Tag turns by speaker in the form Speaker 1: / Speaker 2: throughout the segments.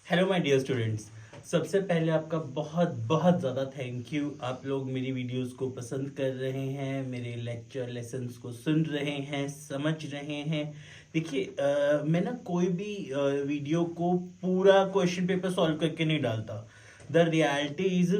Speaker 1: Hello my dear students. सबसे पहले आपका बहुत बहुत ज़्यादा थैंक यू। आप लोग मेरी वीडियोस को पसंद कर रहे हैं, मेरे लेक्चर लेसन्स को सुन रहे हैं, समझ रहे हैं। देखिए मैं ना कोई भी वीडियो को पूरा क्वेश्चन पेपर सॉल्व करके नहीं डालता। द रियलिटी इज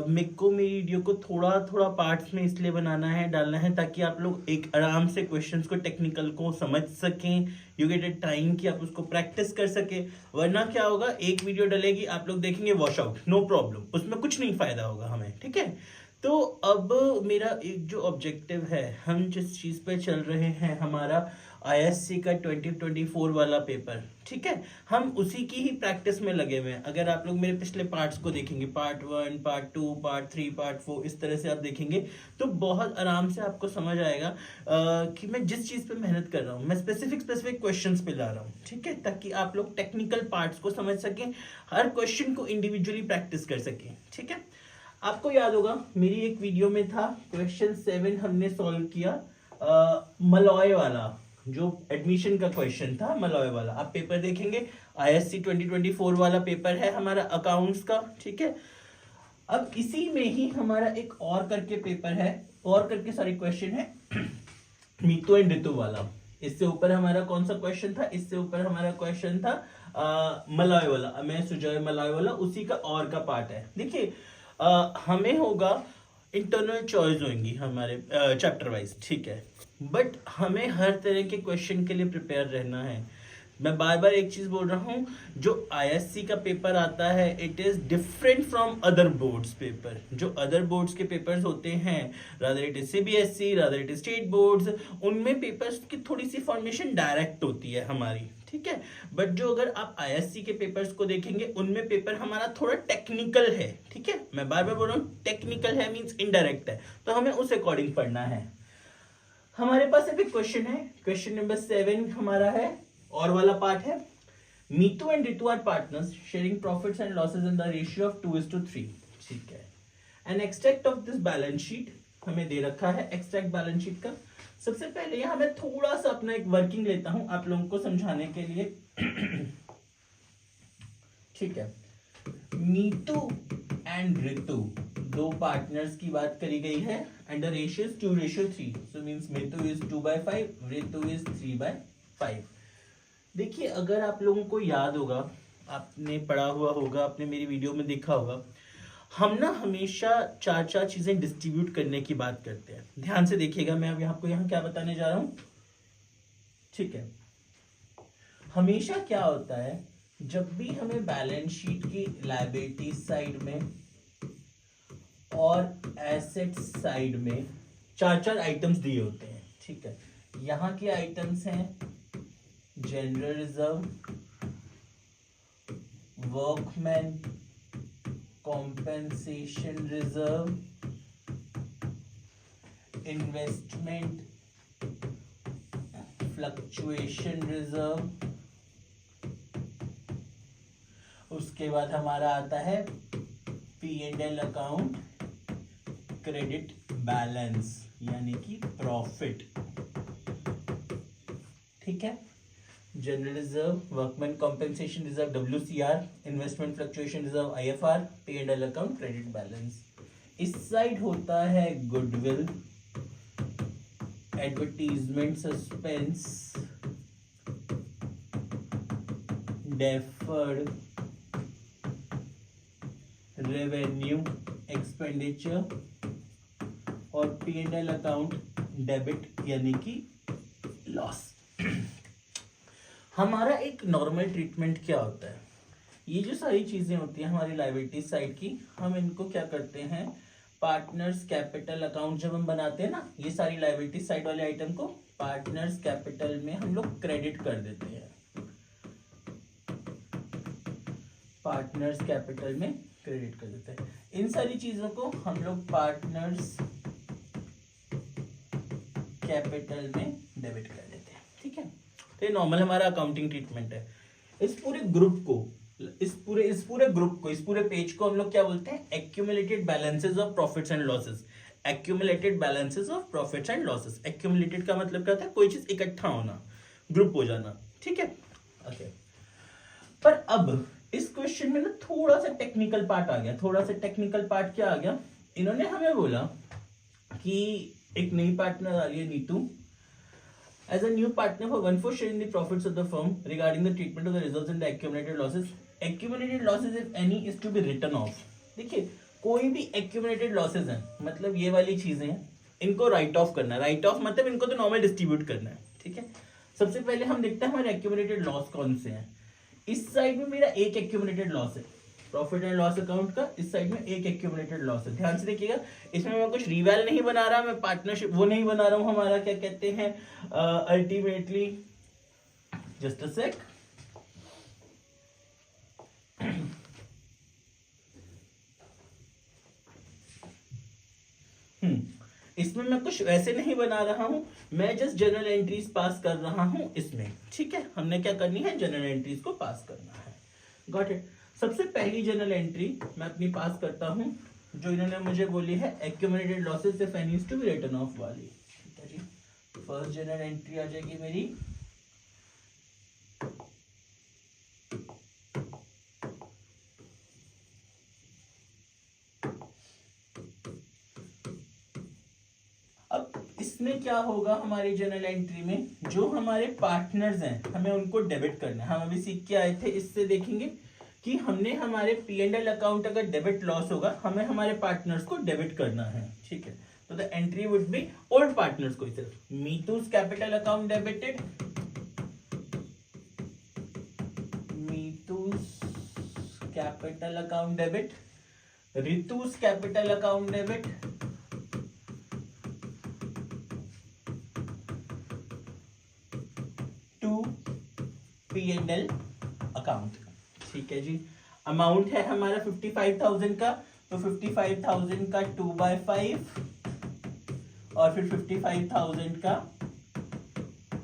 Speaker 1: मेरे को मेरी वीडियो को थोड़ा थोड़ा पार्ट्स में इसलिए बनाना है, डालना है, ताकि आप लोग एक आराम से क्वेश्चंस को टेक्निकल को समझ सकें। यू गेट अ टाइम कि आप उसको प्रैक्टिस कर सके। वरना क्या होगा, एक वीडियो डलेगी, आप लोग देखेंगे वॉश आउट, नो प्रॉब्लम, उसमें कुछ नहीं फायदा होगा हमें। ठीक है, तो अब मेरा एक जो ऑब्जेक्टिव है, हम जिस चीज़ पे चल रहे हैं, हमारा आईएससी का 2024 वाला पेपर, ठीक है, हम उसी की ही प्रैक्टिस में लगे हुए हैं। अगर आप लोग मेरे पिछले पार्ट्स को देखेंगे, पार्ट 1, पार्ट 2, पार्ट 3, पार्ट 4, इस तरह से आप देखेंगे तो बहुत आराम से आपको समझ आएगा कि मैं जिस चीज़ पे मेहनत कर रहा हूँ, मैं स्पेसिफिक क्वेश्चंस पे ला रहा हूँ। ठीक है, ताकि आप लोग टेक्निकल पार्ट्स को समझ सकें, हर क्वेश्चन को इंडिविजुअली प्रैक्टिस कर सकें। ठीक है, आपको याद होगा मेरी एक वीडियो में था क्वेश्चन 7 हमने सॉल्व किया, मलॉय वाला, जो एडमिशन का क्वेश्चन था, मलॉय वाला। आप पेपर देखेंगे, आईएससी 2024 वाला पेपर है हमारा अकाउंट्स का। ठीक है, अब इसी में ही हमारा एक और करके पेपर है, और करके सारी क्वेश्चन है मीतू एंड ऋतु वाला। इससे ऊपर हमारा कौन सा क्वेश्चन था? इससे ऊपर हमारा क्वेश्चन था मलॉय वाला, मैं सुजॉय मलॉय वाला, उसी का और का पार्ट है। देखिए हमें होगा इंटरनल चॉइस होंगी हमारे चैप्टर वाइज। ठीक है, बट हमें हर तरह के क्वेश्चन के लिए प्रिपेयर रहना है। मैं बार बार एक चीज बोल रहा हूँ, जो आईएससी का पेपर आता है, it is different from other boards paper. जो अदर बोर्ड्स के पेपर्स होते हैं, rather it is CBSE, rather it is state boards, उनमें पेपर्स की थोड़ी सी फॉर्मेशन डायरेक्ट होती है हमारी। ठीक है, बट जो अगर आप आईएससी के पेपर्स को देखेंगे, उनमें पेपर हमारा थोड़ा टेक्निकल है। ठीक है, मैं बार बार बोल रहा हूँ, टेक्निकल है मीन्स इनडायरेक्ट है, तो हमें उस अकॉर्डिंग पढ़ना है। हमारे पास अभी क्वेश्चन है, क्वेश्चन नंबर 7 हमारा है, और वाला पार्ट है, Meetu and Ritu are partners sharing profits and losses in the ratio of 2:3। ठीक है, an extract of this balance sheet हमें दे रखा है। एक्सट्रैक्ट बैलेंस शीट का सबसे पहले यहां मैं थोड़ा सा अपना एक वर्किंग लेता हूं आप लोगों को समझाने के लिए। ठीक है, मीतू एंड ऋतु दो पार्टनर्स की बात करी गई है, and the ratio is 2:3, so means Meetu is 2/5, Ritu is 3/5। देखिए अगर आप लोगों को याद होगा, आपने पढ़ा हुआ होगा, आपने मेरी वीडियो में देखा होगा, हम ना हमेशा चार चार चीजें डिस्ट्रीब्यूट करने की बात करते हैं। ध्यान से देखिएगा, मैं अब आपको यहाँ क्या बताने जा रहा हूं। ठीक है, हमेशा क्या होता है, जब भी हमें बैलेंस शीट की लायबिलिटी साइड में और एसेट साइड में चार चार आइटम्स दिए होते हैं। ठीक है, यहाँ के आइटम्स हैं general reserve, workman compensation reserve, investment fluctuation reserve, उसके बाद हमारा आता है P&L अकाउंट, क्रेडिट बैलेंस यानी कि प्रॉफिट। ठीक है, general reserve, workman compensation reserve WCR, investment fluctuation reserve IFR, P&L account, credit balance. इस साइड होता है goodwill, advertisement suspense, deferred revenue expenditure, और P&L अकाउंट डेबिट यानी कि लॉस। हमारा एक नॉर्मल ट्रीटमेंट क्या होता है, ये जो सारी चीजें होती हैं हमारी लायबिलिटी साइड की, हम इनको क्या करते हैं, पार्टनर्स कैपिटल अकाउंट जब हम बनाते हैं ना, ये सारी लायबिलिटी साइड वाले आइटम को पार्टनर्स कैपिटल में हम लोग क्रेडिट कर देते हैं। पार्टनर्स कैपिटल में क्रेडिट कर देते हैं। इन सारी चीजों को हम लोग पार्टनर्स कैपिटल में डेबिट कर देते हैं। ठीक है, तो ये नॉर्मल हमारा अकाउंटिंग ट्रीटमेंट है। इस पूरे ग्रुप को, इस पूरे पेज को हम लोग क्या बोलते हैं, accumulated balances of profits and losses. Accumulated balances of profits and losses. Accumulated का मतलब क्या होता है, कोई चीज इकट्ठा होना, ग्रुप हो जाना। ठीक है, ओके। पर अब इस क्वेश्चन में ना थोड़ा सा टेक्निकल पार्ट आ गया। थोड़ा सा टेक्निकल पार्ट क्या आ गया, इन्होंने हमें बोला कि एक नई पार्टनर आ रही है Neetu, as a new partner for 1/4 share in the profits of the firm regarding the treatment of the reserves and the accumulated losses. Accumulated losses if any is to be written off. देखिए कोई भी accumulated losses हैं, मतलब ये वाली चीजें हैं, इनको राइट ऑफ करना है। राइट ऑफ मतलब इनको तो नॉर्मल डिस्ट्रीब्यूट करना है, ठीक है। सबसे पहले हम देखते हैं हमारे accumulated लॉस कौन से हैं। इस साइड में मेरा एक accumulated लॉस है प्रॉफिट एंड लॉस अकाउंट का, इस साइड में एक एक्यूमुलेटेड लॉस है। ध्यान से देखिएगा, इसमें मैं कुछ रिवैल नहीं बना रहा, मैं पार्टनरशिप वो नहीं बना रहा हूं, हमारा क्या कहते हैं अल्टीमेटली, जस्ट अ सेक, इसमें मैं कुछ वैसे नहीं बना रहा हूं, मैं जस्ट जनरल एंट्रीज पास कर रहा हूं इसमें, ठीक है। हमने क्या करनी है, जनरल एंट्रीज को पास करना है। Got it. सबसे पहली जनरल एंट्री मैं अपनी पास करता हूं, जो इन्होंने मुझे बोली है accumulated losses if any is to be written off वाली, ठीक है जी। फर्स्ट जनरल एंट्री आ जाएगी मेरी, अब इसमें क्या होगा, हमारी जनरल एंट्री में जो हमारे पार्टनर्स हैं हमें उनको डेबिट करना है। हम अभी सीख के आए थे, इससे देखेंगे कि हमने हमारे P&L अकाउंट अगर डेबिट लॉस होगा, हमें हमारे पार्टनर्स को डेबिट करना है, ठीक है। तो the entry would be old partners को सिर्फ, Meetu's capital account debited, Meetu's capital account debit, Ritu's capital account debit, to P&L account, ठीक है जी। अमाउंट है हमारा 55,000 का, तो 55,000 का 2/5 और फिर 55,000 का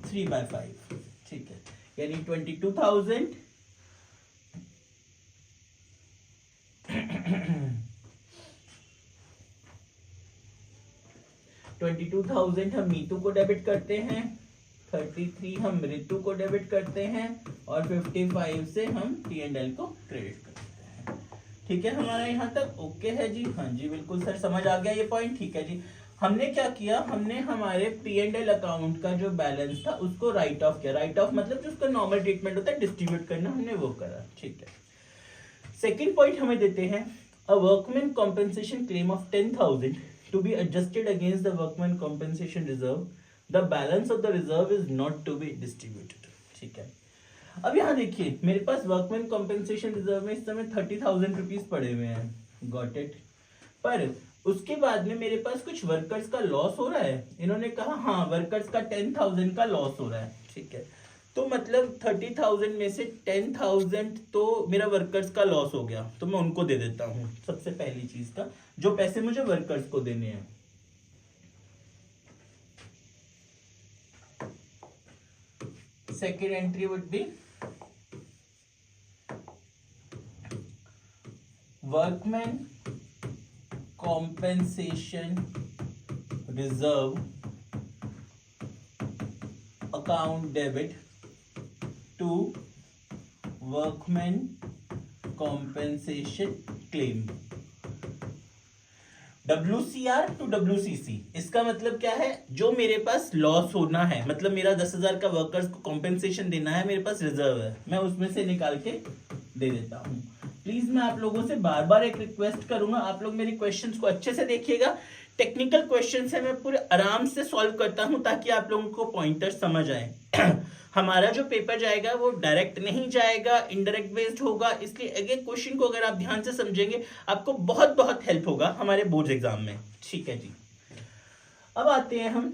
Speaker 1: 3/5, ठीक है, यानी 22,000 22,000 हम मीतू को डेबिट करते हैं, 33 हम ऋतु को डेबिट करते हैं और 55 से हम P&L को क्रेडिट करते हैं, ठीक है। हमारा यहाँ तक ओके है जी, हाँ जी बिल्कुल सर, समझ आ गया ये पॉइंट, ठीक है जी। हमने क्या किया, हमने हमारे P&L अकाउंट का जो बैलेंस था उसको राइट ऑफ किया। राइट ऑफ मतलब जो उसका नॉर्मल ट्रीटमेंट होता है, डिस्ट्रीब्यूट करना, हमने वो करा, ठीक है। सेकेंड पॉइंट हमें देते हैं, a workman compensation claim of 10,000 to be adjusted against the workman compensation reserve, the balance of the reserve is not to be distributed, ठीक है। अब यहाँ देखिए मेरे पास वर्कमैन कॉम्पेंसेशन रिजर्व में इस समय 30,000 रुपीज पड़े हुए हैं, गॉट इट। पर उसके बाद में मेरे पास कुछ वर्कर्स का लॉस हो रहा है, इन्होंने कहा हाँ वर्कर्स का 10,000 का लॉस हो रहा है, ठीक है। तो मतलब 30,000 में से 10,000 तो मेरा वर्कर्स का लॉस हो गया, तो मैं उनको दे देता हूं सबसे पहली चीज का, जो पैसे मुझे वर्कर्स को देने हैं। Second entry would B workman compensation reserve account debit to workman compensation claim, WCR to WCC। इसका मतलब क्या है, जो मेरे पास लॉस होना है, मतलब मेरा 10,000 का वर्कर्स को कॉम्पेंसेशन देना है, मेरे पास रिजर्व है, मैं उसमें से निकाल के दे देता हूं। प्लीज मैं आप लोगों से बार बार एक रिक्वेस्ट करूंगा, आप लोग मेरे क्वेश्चंस को अच्छे से देखिएगा। टेक्निकल क्वेश्चंस है, मैं पूरे आराम से सॉल्व करता हूं ताकि आप लोगों को पॉइंटर समझ आए। हमारा जो पेपर जाएगा वो डायरेक्ट नहीं जाएगा, इनडायरेक्ट बेस्ड होगा, इसलिए अगेन क्वेश्चन को अगर आप ध्यान से समझेंगे आपको बहुत बहुत हेल्प होगा हमारे बोर्ड एग्जाम में, ठीक है जी। अब आते हैं हम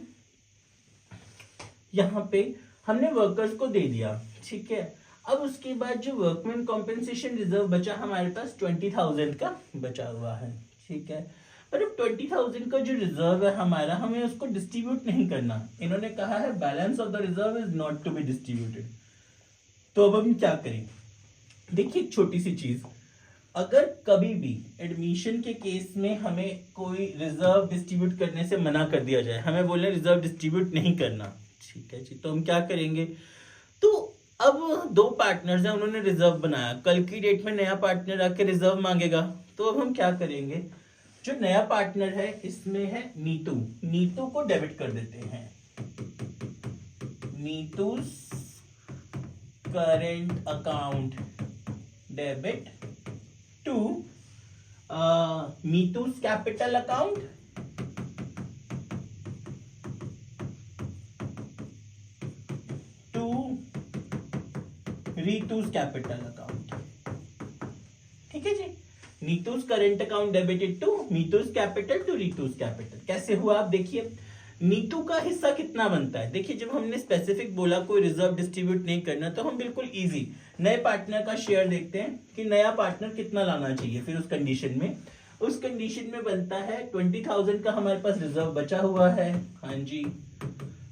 Speaker 1: यहाँ पे, हमने वर्कर्स को दे दिया, ठीक है। अब उसके बाद जो वर्कमैन कॉम्पेंसेशन रिजर्व बचा हमारे पास 20,000 का बचा हुआ है, ठीक है। पर अब 20,000 का जो रिजर्व है हमारा, हमें उसको डिस्ट्रीब्यूट नहीं करना, इन्होंने कहा है balance of the reserve is not to be distributed. तो अब हम क्या करें, देखिए एक छोटी सी चीज, अगर कभी भी एडमिशन के केस में हमें कोई रिजर्व डिस्ट्रीब्यूट करने से मना कर दिया जाए, हमें बोले रिजर्व डिस्ट्रीब्यूट नहीं करना, ठीक है जी, तो हम क्या करेंगे, तो अब दो पार्टनर्स हैं, उन्होंने रिजर्व बनाया, कल की डेट में नया पार्टनर आके रिजर्व मांगेगा, तो अब हम क्या करेंगे, जो नया पार्टनर है इसमें है नीतू, नीतू को डेबिट कर देते हैं, Neetu current account debit to Neetu capital account Ritu's capital account. ठीक है जी, Neetu's current account debited to Neetu's capital to Ritu's capital. कैसे हुआ आप देखिए, नीतू का हिस्सा कितना बनता है, देखिए जब हमने स्पेसिफिक बोला कोई रिजर्व डिस्ट्रीब्यूट नहीं करना, तो हम बिल्कुल इजी नए पार्टनर का शेयर देखते हैं कि नया पार्टनर कितना लाना चाहिए, फिर उस कंडीशन में बनता है 20,000 का हमारे पास रिजर्व बचा हुआ है, हाँ जी,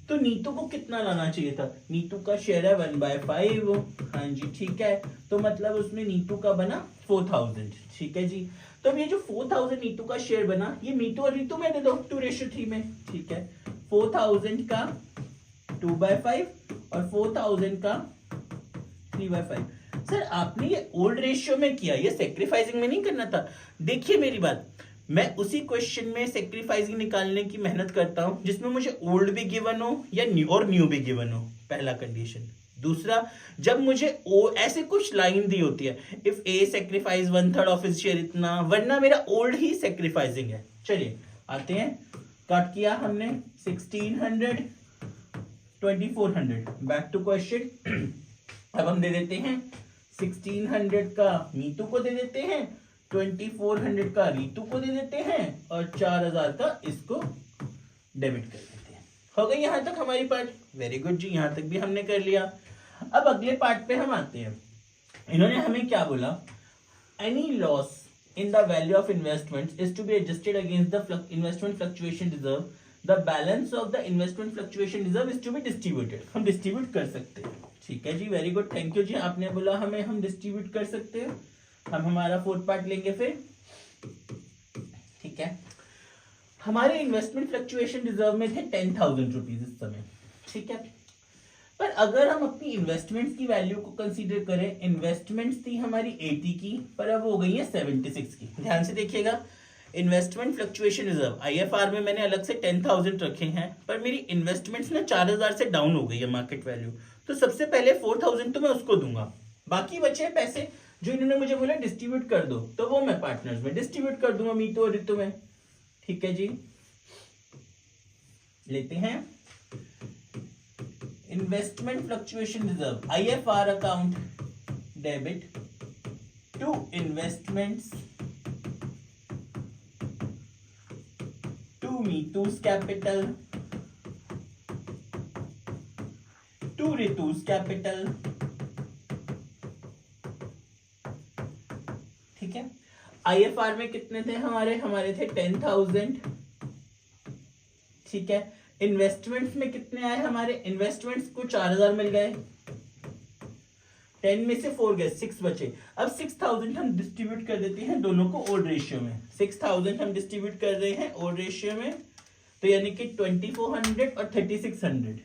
Speaker 1: तो नीतू को कितना लाना चाहिए था, नीतू का शेयर है 1/5, हाँ जी ठीक है, तो मतलब उसमें नीतू का बना 4,000, ठीक है जी। तो अब ये जो 4,000 नीतू का शेयर बना, ये नीतू और रीतू में दे दो 2:3 में, ठीक है, 4,000 का 2/5 और 4,000 का 3/5। सर आपने ये ओल्ड रेशियो में किया, ये सेक्रीफाइसिंग में नहीं करना था। देखिए मेरी बात, मैं उसी क्वेश्चन में सेक्रीफाइसिंग निकालने की मेहनत करता हूं जिसमें मुझे ओल्ड भी गिवन हो या न्यू भी गिवन हो, पहला कंडीशन। दूसरा, जब मुझे ऐसे कुछ लाइन दी होती है, if a sacrifice 1/3 of his share इतना, वरना मेरा ओल्ड ही सेक्रीफाइसिंग है। चलिए आते हैं, कट किया हमने 1600 2400, बैक टू क्वेश्चन। अब हम दे देते हैं 1600 का नीतू को दे देते हैं, 2400 का रीतू को दे देते हैं और 4000 का इसको डेबिट कर देते हैं। हो गई यहां तक हमारी पार्ट, वेरी गुड जी, यहां तक भी हमने कर लिया। अब अगले पार्ट पे हम आते हैं। इन्होंने हमें क्या बोला, any loss in the value of investment is to be adjusted against the investment fluctuation reserve, the balance of the investment fluctuation reserve is to be distributed. हम डिस्ट्रीब्यूट कर सकते हैं, ठीक है जी, वेरी गुड, थैंक यू जी, आपने बोला हमें हम डिस्ट्रीब्यूट कर सकते हैं। हम हमारा फोर्थ पार्ट लेंगे फिर, ठीक है। हमारे इन्वेस्टमेंट फ्लक्चुएशन रिजर्व में थे 10,000 रुपीज इस समय, ठीक है, पर अगर हम अपनी इन्वेस्टमेंट्स की वैल्यू को कंसीडर करें, इन्वेस्टमेंट्स थी हमारी 80 की, पर अब हो गई है 76 की। ध्यान से देखिएगा, इन्वेस्टमेंट फ्लक्चुएशन रिजर्व आईएफआर में मैंने अलग से 10,000 रखे हैं, पर मेरी इन्वेस्टमेंट्स ना 4,000 से डाउन हो गई है मार्केट वैल्यू, तो सबसे पहले 4,000 तो मैं उसको दूंगा, बाकी बचे पैसे जो इन्होंने मुझे बोला डिस्ट्रीब्यूट कर दो, तो वो मैं पार्टनर्स में डिस्ट्रीब्यूट कर दूंगा, मीतू और ऋतु में, ठीक है जी। लेते हैं investment fluctuation reserve, IFR account debit to investments to Meetu's capital to Ritu's capital, ठीक है। आईएफआर में कितने थे हमारे थे 10,000, ठीक है। इन्वेस्टमेंट्स में कितने आए हमारे, इन्वेस्टमेंट्स को 4,000 मिल गए, 10 में से 4 गए, 6 बचे। अब 6,000 हम डिस्ट्रीब्यूट कर देते हैं दोनों को ओल्ड रेशियो में, 6,000 हम डिस्ट्रीब्यूट कर रहे हैं ओल्ड रेशियो में, तो यानी कि 2400 और 3600,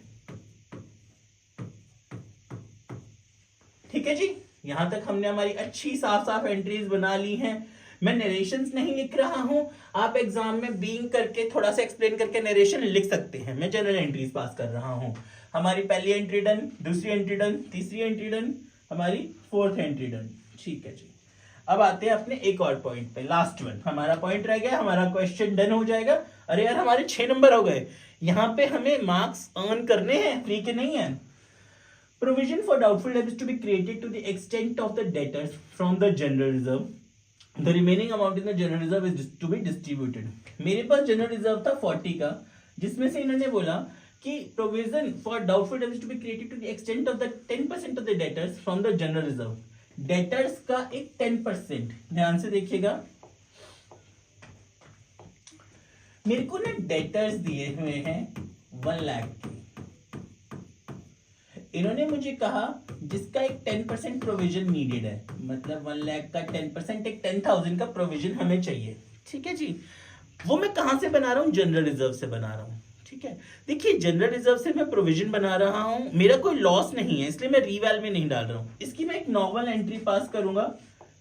Speaker 1: ठीक है जी। यहां तक हमने हमारी अच्छी साफ साफ एंट्रीज बना ली हैं। मैं नरेशंस नहीं लिख रहा हूं, आप एग्जाम में बीइंग करके थोड़ा सा एक्सप्लेन करके नरेशन लिख सकते हैं, मैं जनरल एंट्रीज पास कर रहा हूं। हमारी पहली एंट्री डन, दूसरी एंट्री डन, तीसरी एंट्री डन, हमारी फोर्थ एंट्री डन, ठीक है जी। अब आते हैं अपने एक और पॉइंट पे, लास्ट वन हमारा पॉइंट रह गया, हमारा क्वेश्चन डन हो जाएगा। अरे यार हमारे 6 नंबर हो गए, यहाँ पे हमें मार्क्स अर्न करने हैं, फ्री के नहीं है। Provision for doubtful debt is to be created to the extent of the debtors from the general reserve. The remaining amount in the general reserve is to be distributed. मेरे पास general reserve था 40 का, जिसमें से इन्होंने बोला कि provision for doubtful debt is to be created to the extent of the 10% of the debtors from the general reserve. Debtors का एक 10%, ध्यान से देखिएगा, मेरे को ना debtors दिए हुए हैं 1 लाख के, इन्होंने मुझे कहा जिसका एक 10% प्रोविजन नीडेड है, मतलब 1 लाख का 10% एक 10,000 का प्रोविजन हमें चाहिए, ठीक है जी। वो मैं कहां से बना रहा हूं, जनरल रिजर्व से बना रहा हूं, ठीक है। देखिए जनरल रिजर्व से मैं प्रोविजन बना रहा हूं, मेरा कोई लॉस नहीं है, इसलिए मैं रीवैल में नहीं डाल रहा हूं। इसकी मैं एक नॉर्मल एंट्री पास करूंगा,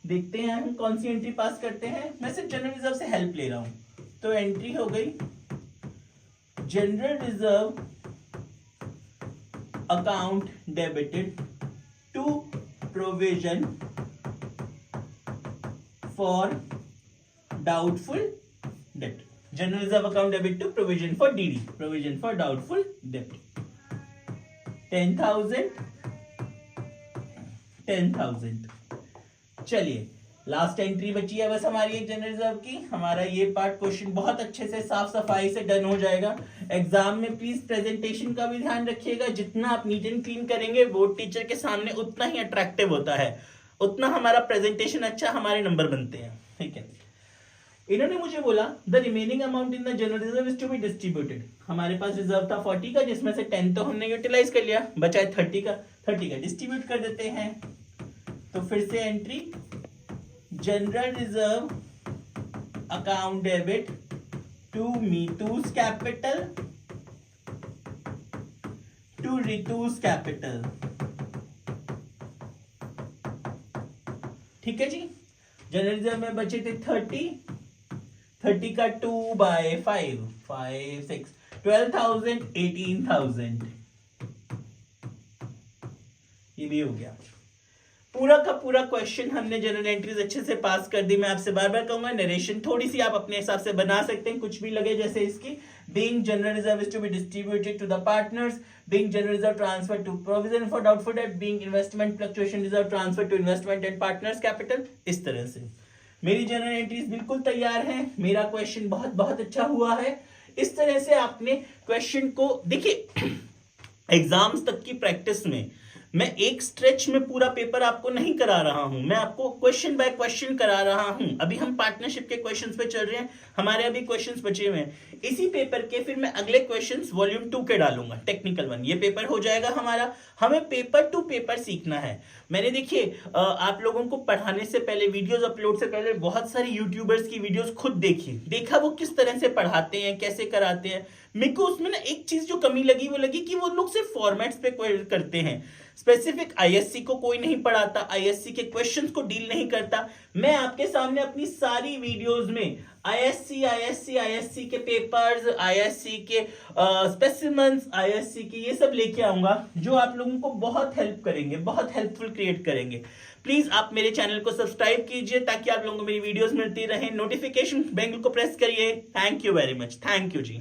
Speaker 1: देखते हैं हम कौन सी एंट्री पास करते हैं। मैं सिर्फ जनरल रिजर्व से हेल्प ले रहा हूं, तो एंट्री हो गई general reserve account debited to provision for doubtful debt. General reserve account debit to provision for DD, provision for doubtful debt. 10,000 10,000। चलिए लास्ट एंट्री बची है बस हमारी एक जनरल रिजर्व की। हमारा ये पार्ट क्वेश्चन बहुत अच्छे से साफ सफाई से डन हो जाएगा। एग्जाम में प्लीज प्रेजेंटेशन का भी ध्यान रखिएगा, जितना आप नीट एंड क्लीन करेंगे बोर्ड टीचर के सामने उतना ही अट्रैक्टिव होता है, उतना हमारा प्रेजेंटेशन अच्छा, हमारे नंबर बनते हैं। ठीक है, इन्होंने मुझे बोला the remaining amount in the general reserve is to be distributed. हमारे पास रिजर्व था 40 का, जिसमें से 10 तो हमने यूटिलाइज कर लिया, बचा है 30 का। 30 का डिस्ट्रीब्यूट कर देते हैं। तो फिर से entry general reserve account debit to Meetu's capital to Ritu's capital. ठीक है जी, जनरल रिजर्व में बचे थे 30 का 2/5 5 6 12,000 18,000। ये भी हो गया। पूरा का पूरा क्वेश्चन हमने जनरल एंट्रीज अच्छे से पास कर दी। मैं आपसे बार बार कहूंगा नरेशन थोड़ी सी आप अपने हिसाब से बना सकते हैं, कुछ भी लगे, जैसे इसकी being general reserve is to be distributed to the partners, being general reserve transferred to provision for doubtful debt, being investment fluctuation reserve transferred to investment and partners capital। इस तरह से मेरी जनरल एंट्रीज बिल्कुल तैयार हैं। मेरा question बहुत बहुत अच्छा हुआ है। इस तरह से आपने क्वेश्चन को देखिए, एग्जाम्स तक की प्रैक्टिस में मैं एक स्ट्रेच में पूरा पेपर आपको नहीं करा रहा हूं, मैं आपको क्वेश्चन बाय क्वेश्चन करा रहा हूं। अभी हम पार्टनरशिप के क्वेश्चंस पे चल रहे हैं, हमारे अभी क्वेश्चंस बचे हुए हैं। इसी पेपर के फिर मैं अगले क्वेश्चंस वॉल्यूम 2 के डालूंगा, टेक्निकल 1। ये पेपर हो जाएगा हमारा। हमें पेपर टू पेपर सीखना है। मैंने देखिए आप लोगों को पढ़ाने से पहले, वीडियोस अपलोड से पहले बहुत सारी यूट्यूबर्स की वीडियोस खुद देखा वो किस तरह से पढ़ाते हैं, कैसे कराते हैं। मेरे को उसमें ना एक चीज जो कमी लगी वो लगी कि वो लोग सिर्फ फॉर्मेट्स पे करते हैं, स्पेसिफिक आईएससी को कोई नहीं पढ़ाता, आईएससी के क्वेश्चंस को डील नहीं करता। मैं आपके सामने अपनी सारी वीडियोस में आईएससी के पेपर्स, आईएससी के स्पेसिमेंस, आईएससी के ये सब लेके आऊंगा, जो आप लोगों को बहुत हेल्प करेंगे, बहुत हेल्पफुल क्रिएट करेंगे। प्लीज आप मेरे चैनल को सब्सक्राइब कीजिए ताकि आप लोगों को मेरी वीडियोस मिलती रहे। नोटिफिकेशन बेल को प्रेस करिए। Thank you very much, thank you ji.